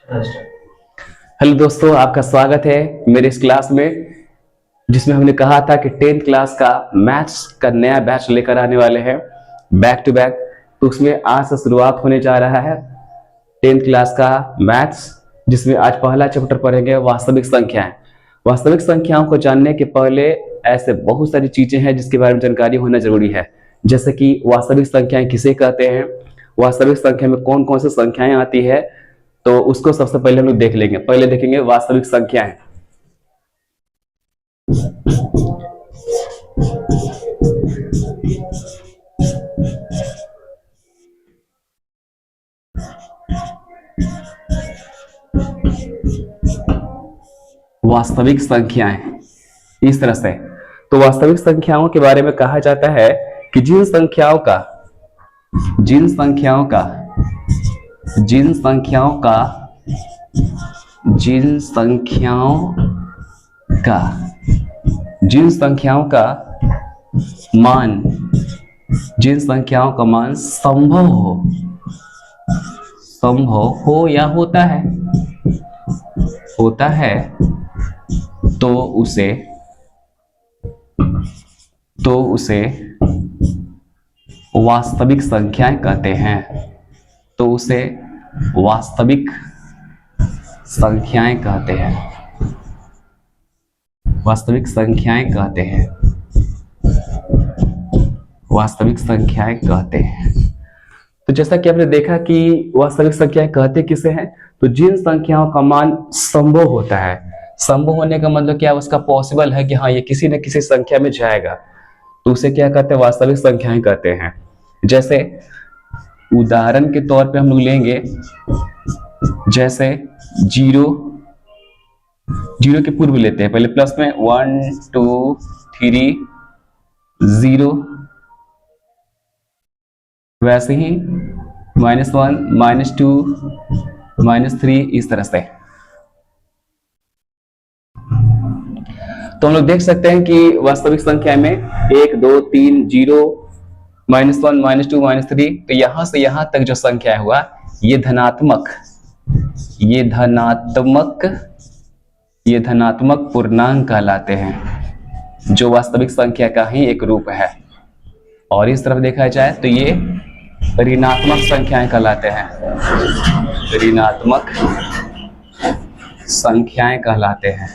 Hello दोस्तों, आपका स्वागत है मेरे इस क्लास में, जिसमें हमने कहा था कि 10th क्लास का मैथ्स का नया बैच लेकर आने वाले हैं बैक टू बैक। तो उसमें आज से शुरुआत होने जा रहा है 10th क्लास का मैथ्स, जिसमें आज पहला चैप्टर पढ़ेंगे वास्तविक संख्याएं। वास्तविक संख्याओं को जानने के पहले ऐसे बहुत सारी चीजें हैं जिसके बारे में जानकारी होना जरूरी है, जैसे कि वास्तविक संख्याएं किसे कहते हैं, वास्तविक संख्या में कौन कौन सी संख्याएं आती है। तो उसको सबसे पहले हम लोग देख लेंगे। पहले देखेंगे वास्तविक संख्याएं। वास्तविक संख्याएं इस तरह से। तो वास्तविक संख्याओं के बारे में कहा जाता है कि जिन संख्याओं का जिन संख्याओं का जिन संख्याओं का जिन संख्याओं का मान संभव हो या होता है तो उसे वास्तविक संख्याएं कहते हैं। तो उसे वास्तविक संख्याएं कहते हैं। वास्तविक संख्याएं कहते हैं। वास्तविक संख्याएं कहते हैं। तो जैसा कि आपने देखा कि वास्तविक संख्याएं कहते किसे हैं, तो जिन संख्याओं का मान संभव होता है। संभव होने का मतलब क्या, उसका पॉसिबल है कि हाँ ये किसी न किसी संख्या में जाएगा, तो उसे क्या कहते हैं, वास्तविक संख्याएं कहते हैं। जैसे उदाहरण के तौर पे हम लोग लेंगे, जैसे जीरो के पूर्व लेते हैं, पहले प्लस में 1 2 3 0, वैसे ही -1 -2 -3 इस तरह से। तो हम लोग देख सकते हैं कि वास्तविक संख्या में 1 2 3 0 -1 -2 -3, तो यहां से यहां तक जो संख्या हुआ ये धनात्मक पूर्णांक कहलाते हैं, जो वास्तविक संख्या का ही एक रूप है। और इस तरफ देखा जाए तो ये ऋणात्मक संख्याएं कहलाते हैं। ऋणात्मक संख्याएं कहलाते हैं।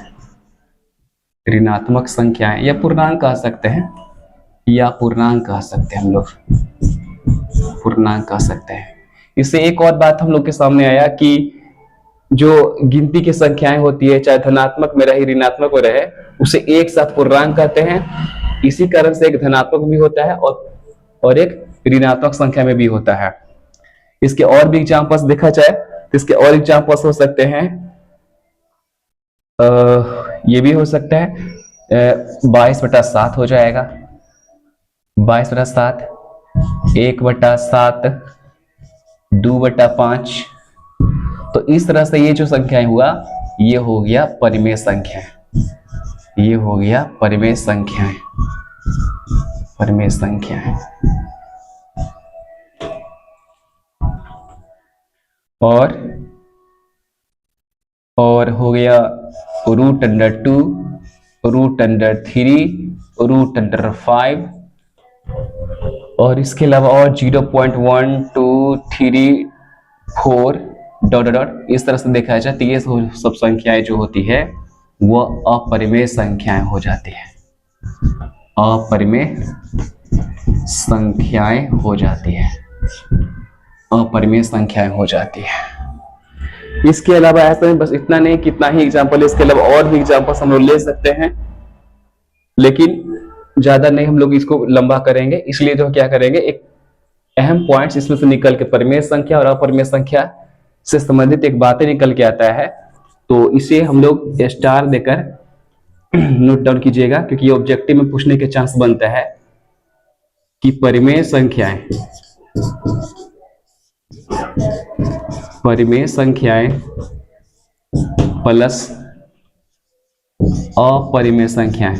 ऋणात्मक संख्याएं या पूर्णांक कह सकते हैं, हम लोग पूर्णांक कह सकते हैं। इससे एक और बात हम लोग के सामने आया कि जो गिनती की संख्याएं होती है, चाहे धनात्मक में रहे ऋणात्मक में रहे, उसे एक साथ पूर्णांक कहते हैं। इसी कारण से एक धनात्मक भी होता है और एक ऋणात्मक संख्या में भी होता है। इसके और भी एग्जांपल्स देखा जाए तो इसके और एग्जांपल्स हो सकते हैं, ये भी हो सकता है 22/7 हो जाएगा। 22/7, 1/7, 2/5। तो इस तरह से ये जो संख्याएं हुआ, ये हो गया परिमेय संख्या। परिमेय संख्याएं। और हो गया √2, √3, √5, और इसके अलावा और 0.1 2 3 4 ... इस तरह से देखा जाए तो ये सब संख्याएं जो होती है वो अपरिमेय संख्याएं हो जाती है। अपरिमेय संख्याएं हो जाती है। इसके अलावा ऐसा नहीं, बस इतना नहीं, कितना ही एग्जांपल, इसके अलावा और भी एग्जांपल्स हम लोग ले सकते हैं, लेकिन ज्यादा नहीं हम लोग इसको लंबा करेंगे। इसलिए जो क्या करेंगे, एक अहम पॉइंट्स इसमें से निकल के परिमेय संख्या और अपरिमेय संख्या से संबंधित एक बातें निकल के आता है, तो इसे हम लोग स्टार देकर नोट डाउन कीजिएगा, क्योंकि ये ऑब्जेक्टिव में पूछने के चांस बनता है कि परिमेय संख्याएं प्लस अपरिमेय संख्याएं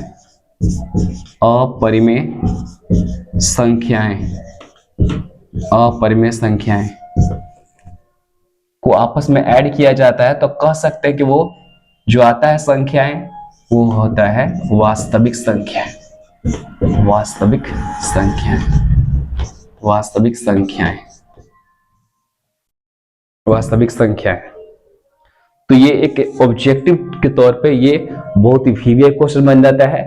को आपस में ऐड किया जाता है तो कह सकते हैं कि वो जो आता है संख्याएं वो होता है वास्तविक संख्याएं। वास्तविक संख्याएं, वास्तविक संख्याएं, वास्तविक संख्याएं। तो ये एक ऑब्जेक्टिव के तौर पे ये बहुत ही वीवीआई क्वेश्चन बन जाता है।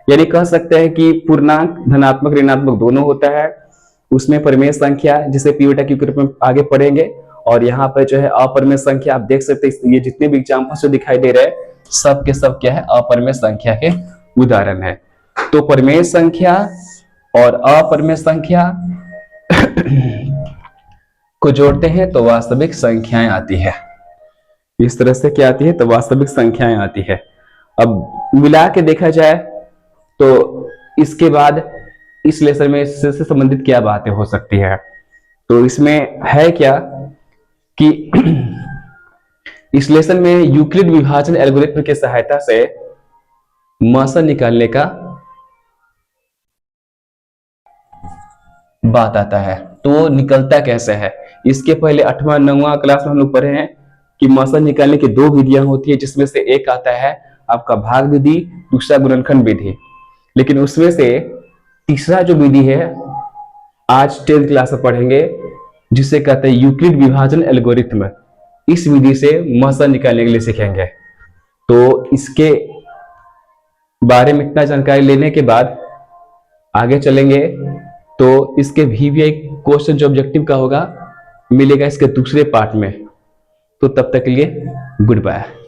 यानी कह सकते हैं कि पूर्णांक धनात्मक ऋणात्मक दोनों होता है, उसमें परिमेय संख्या जिसे पी बटा क्यू के रूप में आगे पढ़ेंगे, और यहाँ पर जो है अपरिमेय संख्या आप देख सकते हैं, ये जितने भी एग्जाम्पल्स जो दिखाई दे रहे हैं सब के सब क्या है, अपरिमेय संख्या के उदाहरण है। तो परिमेय संख्या और अपरिमेय संख्या को जोड़ते हैं तो वास्तविक संख्याएं आती है। इस तरह से क्या आती है, तो वास्तविक संख्याएं आती है। अब मिला के देखा जाए तो इसके बाद इस लेसन में इससे संबंधित क्या बातें हो सकती है, तो इसमें है क्या कि इस लेसन में यूक्लिड विभाजन एल्गोरिथ्म की सहायता से मौसा निकालने का बात आता है। तो वो निकलता कैसे है, इसके पहले 8वां 9वां क्लास में हम लोग पढ़े हैं कि मौसा निकालने की दो विधियां होती है, जिसमें से एक आता है आपका भाग विधि, दूसरा गुणनखंड विधि। लेकिन उसमें से तीसरा जो विधि है आज 10th क्लास में पढ़ेंगे, जिसे कहते हैं यूक्लिड विभाजन एल्गोरिथ्म। इस विधि से मौसा निकालने के लिए सीखेंगे। तो इसके बारे में इतना जानकारी लेने के बाद आगे चलेंगे तो इसके वीवीआई क्वेश्चन जो ऑब्जेक्टिव का होगा मिलेगा इसके दूसरे पार्ट में। तो तब तक के लिए गुड बाय।